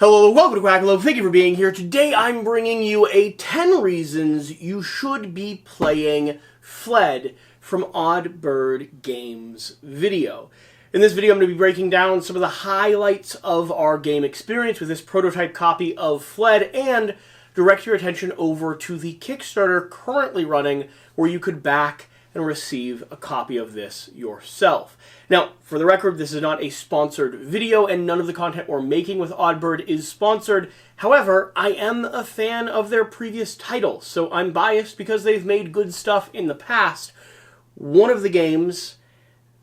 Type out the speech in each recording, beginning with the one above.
Hello, welcome to Quackalope. Thank you for being here. Today I'm bringing you a 10 reasons you should be playing Fled from Odd Bird Games video. In this video I'm going to be breaking down some of the highlights of our game experience with this prototype copy of Fled and direct your attention over to the Kickstarter currently running where you could back and receive a copy of this yourself. Now, for the record, this is not a sponsored video, and none of the content we're making with Oddbird is sponsored. However, I am a fan of their previous titles, so I'm biased because they've made good stuff in the past. One of the games,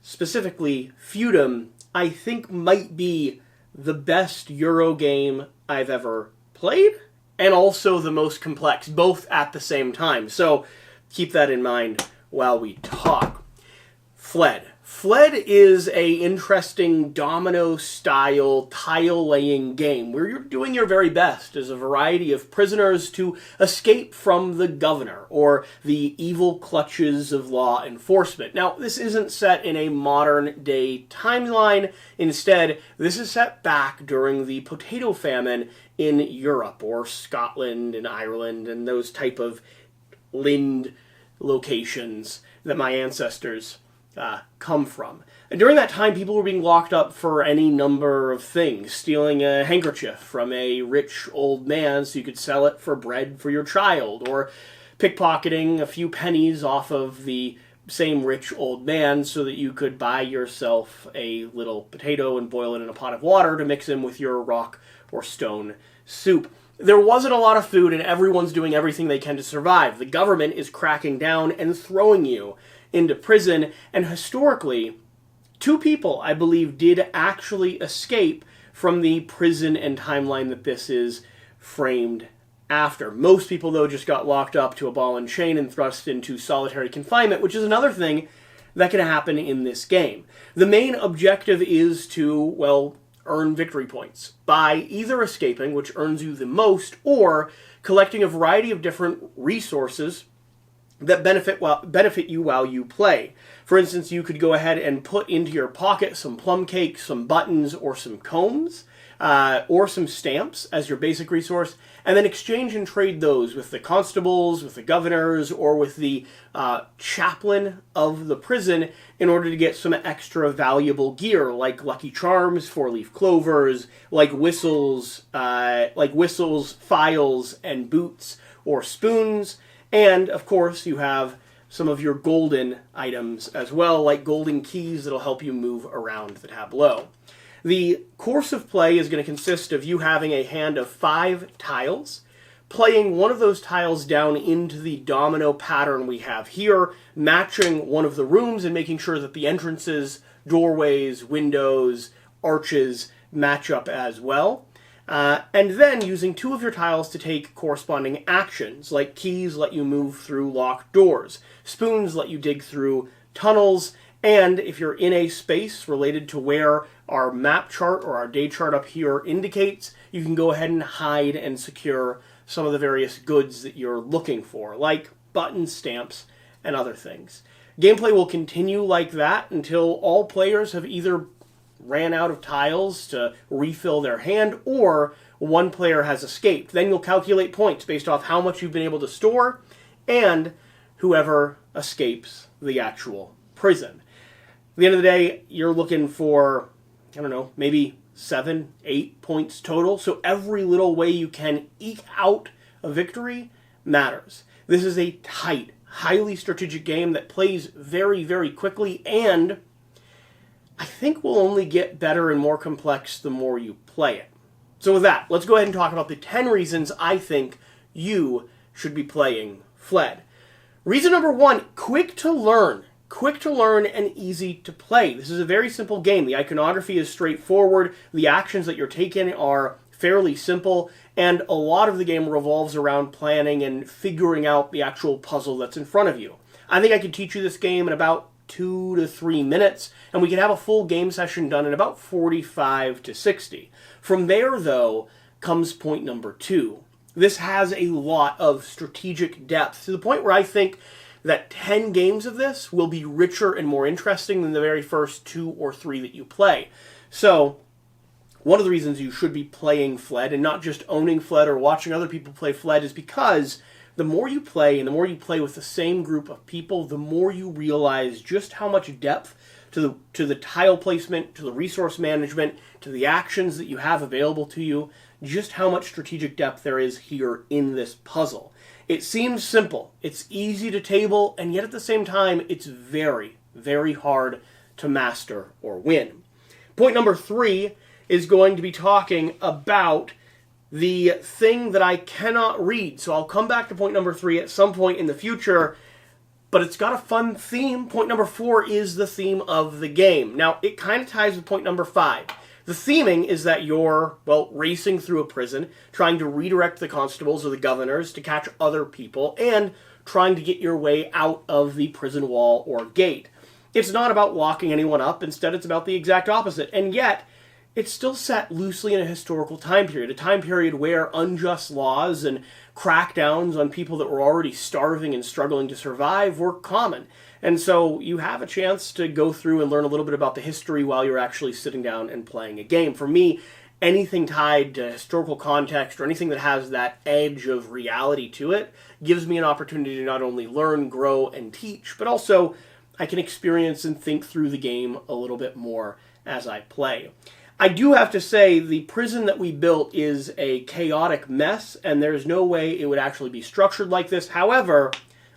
specifically Feudum, I think might be the best Euro game I've ever played, and also the most complex, both at the same time. So keep that in mind while we talk. Fled. Fled is a interesting domino-style tile-laying game where you're doing your very best as a variety of prisoners to escape from the governor or the evil clutches of law enforcement. Now, this isn't set in a modern-day timeline. Instead, this is set back during the potato famine in Europe, or Scotland and Ireland and those type of Lind locations that my ancestors come from. And during that time, people were being locked up for any number of things. Stealing a handkerchief from a rich old man so you could sell it for bread for your child, or pickpocketing a few pennies off of the same rich old man so that you could buy yourself a little potato and boil it in a pot of water to mix in with your rock or stone soup. There wasn't a lot of food, and everyone's doing everything they can to survive. The government is cracking down and throwing you into prison, and historically, two people, I believe, did actually escape from the prison and timeline that this is framed after. Most people, though, just got locked up to a ball and chain and thrust into solitary confinement, which is another thing that can happen in this game. The main objective is to, well, earn victory points by either escaping, which earns you the most, or collecting a variety of different resources that benefit you while you play. For instance, you could go ahead and put into your pocket some plum cake, some buttons, or some combs, or some stamps as your basic resource, and then exchange and trade those with the constables, with the governors, or with the chaplain of the prison in order to get some extra valuable gear, like Lucky Charms, four-leaf clovers, like whistles, files, and boots, or spoons. And, of course, you have some of your golden items as well, like golden keys that'll help you move around the tableau. The course of play is going to consist of you having a hand of 5 tiles, playing one of those tiles down into the domino pattern we have here, matching one of the rooms and making sure that the entrances, doorways, windows, arches match up as well. And then using 2 of your tiles to take corresponding actions, like keys let you move through locked doors, spoons let you dig through tunnels, and if you're in a space related to where our map chart or our day chart up here indicates, you can go ahead and hide and secure some of the various goods that you're looking for, like buttons, stamps, and other things. Gameplay will continue like that until all players have either ran out of tiles to refill their hand, or one player has escaped. Then you'll calculate points based off how much you've been able to store, and whoever escapes the actual prison. At the end of the day, you're looking for, I don't know, maybe 7, 8 points total, so every little way you can eke out a victory matters. This is a tight, highly strategic game that plays very, very quickly, and I think will only get better and more complex the more you play it. So with that, let's go ahead and talk about the 10 reasons I think you should be playing Fled. Reason number 1, quick to learn. Quick to learn and easy to play. This is a very simple game. The iconography is straightforward. The actions that you're taking are fairly simple, and a lot of the game revolves around planning and figuring out the actual puzzle that's in front of you. I think I could teach you this game in about 2 to 3 minutes, and we can have a full game session done in about 45 to 60. From there, though, comes point number 2. This has a lot of strategic depth, to the point where I think that 10 games of this will be richer and more interesting than the very first 2 or 3 that you play. So, one of the reasons you should be playing Fled and not just owning Fled or watching other people play Fled is because the more you play and the more you play with the same group of people, the more you realize just how much depth to the tile placement, to the resource management, to the actions that you have available to you, just how much strategic depth there is here in this puzzle. It seems simple, it's easy to table, and yet at the same time, it's very, very hard to master or win. Point number 3 is going to be talking about the thing that I cannot read. So I'll come back to point number 3 at some point in the future, but it's got a fun theme. Point number 4 is the theme of the game. Now, it kind of ties with point number 5. The theming is that you're, well, racing through a prison, trying to redirect the constables or the governors to catch other people, and trying to get your way out of the prison wall or gate. It's not about locking anyone up. Instead, it's about the exact opposite. And yet, it's still set loosely in a historical time period, a time period where unjust laws and crackdowns on people that were already starving and struggling to survive were common. And so you have a chance to go through and learn a little bit about the history while you're actually sitting down and playing a game. For me, anything tied to historical context or anything that has that edge of reality to it gives me an opportunity to not only learn, grow, and teach, but also I can experience and think through the game a little bit more as I play. I do have to say the prison that we built is a chaotic mess, and there's no way it would actually be structured like this. However,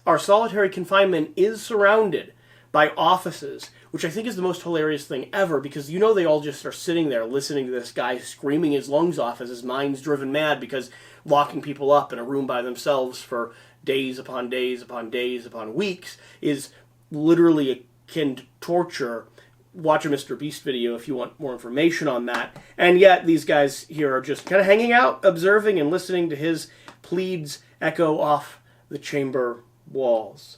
our solitary confinement is surrounded by offices, which I think is the most hilarious thing ever, because you know they all just are sitting there listening to this guy screaming his lungs off as his mind's driven mad because locking people up in a room by themselves for days upon days upon days upon weeks is literally akin to torture. Watch a Mr. Beast video if you want more information on that. And yet these guys here are just kind of hanging out, observing, and listening to his pleads echo off the chamber walls.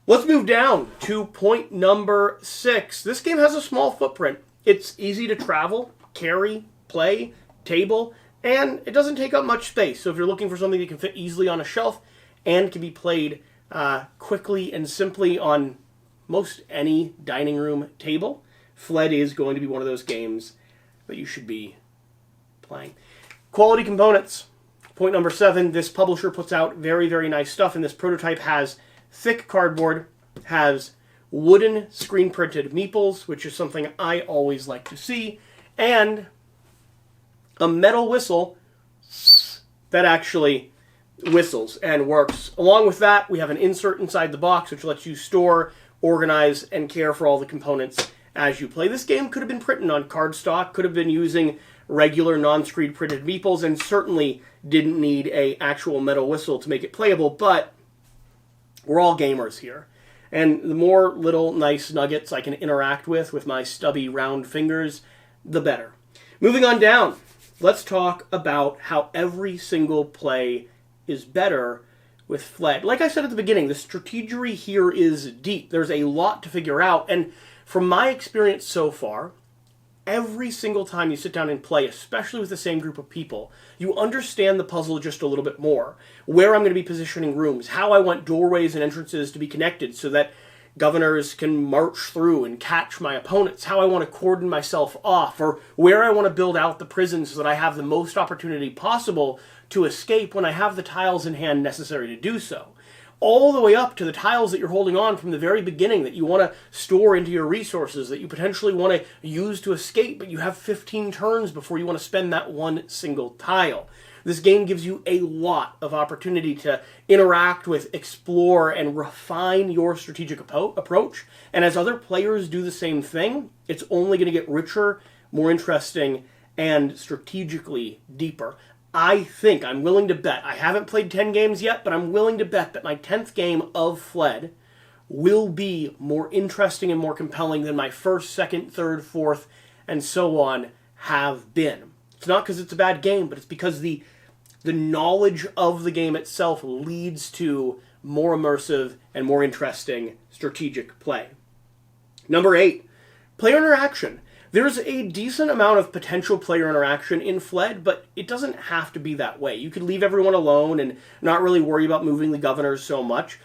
Let's move down to point number 6. This game has a small footprint. It's easy to travel, carry, play, table, and it doesn't take up much space. So if you're looking for something that can fit easily on a shelf and can be played quickly and simply on most any dining room table, Fled is going to be one of those games that you should be playing. Quality components. Point number 7, this publisher puts out very, very nice stuff, and this prototype has thick cardboard, has wooden screen-printed meeples, which is something I always like to see, and a metal whistle that actually whistles and works. Along with that, we have an insert inside the box, which lets you store, organize, and care for all the components as you play. This game could have been printed on cardstock, could have been using regular non-screen printed meeples, and certainly didn't need an actual metal whistle to make it playable, but we're all gamers here. And the more little nice nuggets I can interact with my stubby round fingers, the better. Moving on down, let's talk about how every single play is better with Fled. Like I said at the beginning, the strategery here is deep. There's a lot to figure out, and from my experience so far, every single time you sit down and play, especially with the same group of people, you understand the puzzle just a little bit more. Where I'm going to be positioning rooms, how I want doorways and entrances to be connected so that governors can march through and catch my opponents, how I want to cordon myself off, or where I want to build out the prison so that I have the most opportunity possible to escape when I have the tiles in hand necessary to do so. All the way up to the tiles that you're holding on from the very beginning that you want to store into your resources, that you potentially want to use to escape, but you have 15 turns before you want to spend that one single tile. This game gives you a lot of opportunity to interact with, explore, and refine your strategic approach. And as other players do the same thing, it's only going to get richer, more interesting, and strategically deeper. I think, I'm willing to bet, I haven't played 10 games yet, but I'm willing to bet that my 10th game of Fled will be more interesting and more compelling than my first, second, third, fourth, and so on have been. It's not because it's a bad game, but it's because the knowledge of the game itself leads to more immersive and more interesting strategic play. Number 8, player interaction. There's a decent amount of potential player interaction in Fled, but it doesn't have to be that way. You could leave everyone alone and not really worry about moving the governors so much.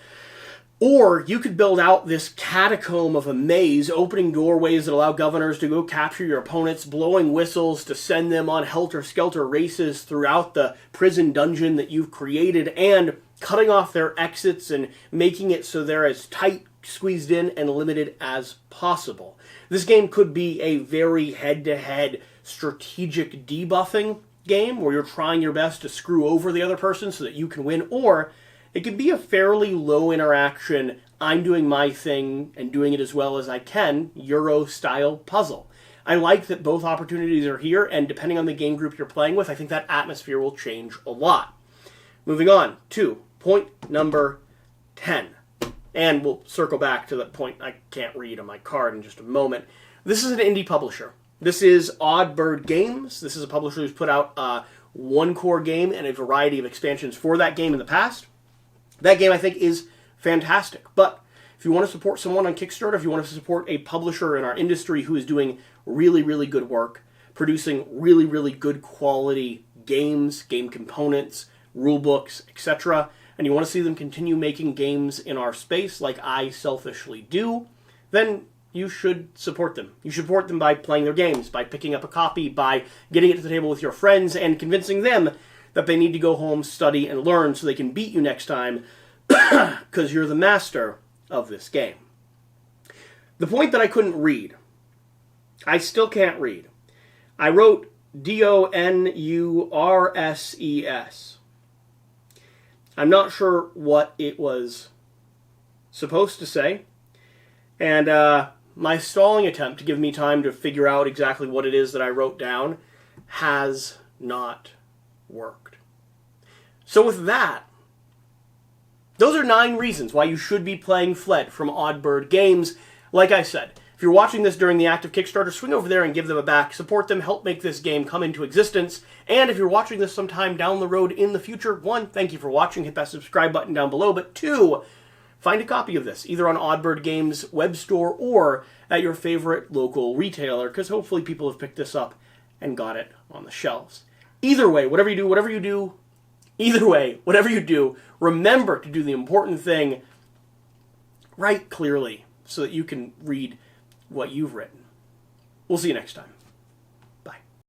Or you could build out this catacomb of a maze, opening doorways that allow governors to go capture your opponents, blowing whistles to send them on helter-skelter races throughout the prison dungeon that you've created, and cutting off their exits and making it so they're as tight, squeezed in, and limited as possible. This game could be a very head-to-head strategic debuffing game where you're trying your best to screw over the other person so that you can win, or it could be a fairly low interaction, I'm doing my thing and doing it as well as I can, Euro-style puzzle. I like that both opportunities are here, and depending on the game group you're playing with, I think that atmosphere will change a lot. Moving on to point number 10. And we'll circle back to the point I can't read on my card in just a moment. This is an indie publisher. This is Odd Bird Games. This is a publisher who's put out one core game and a variety of expansions for that game in the past. That game, I think, is fantastic. But if you want to support someone on Kickstarter, if you want to support a publisher in our industry who is doing really, really good work, producing really, really good quality games, game components, rule books, etc., and you want to see them continue making games in our space like I selfishly do, then you should support them. You should support them by playing their games, by picking up a copy, by getting it to the table with your friends, and convincing them that they need to go home, study, and learn so they can beat you next time because you're the master of this game. The point that I couldn't read, I still can't read. I wrote Donurses. I'm not sure what it was supposed to say, and my stalling attempt to give me time to figure out exactly what it is that I wrote down has not worked. So with that, those are 9 reasons why you should be playing Fled from Odd Bird Games. Like I said, if you're watching this during the active Kickstarter, swing over there and give them a back. Support them, help make this game come into existence. And if you're watching this sometime down the road in the future, 1, thank you for watching. Hit that subscribe button down below. But 2, find a copy of this, either on Odd Bird Games' web store or at your favorite local retailer, because hopefully people have picked this up and got it on the shelves. Either way, whatever you do, remember to do the important thing, write clearly so that you can read what you've written. We'll see you next time.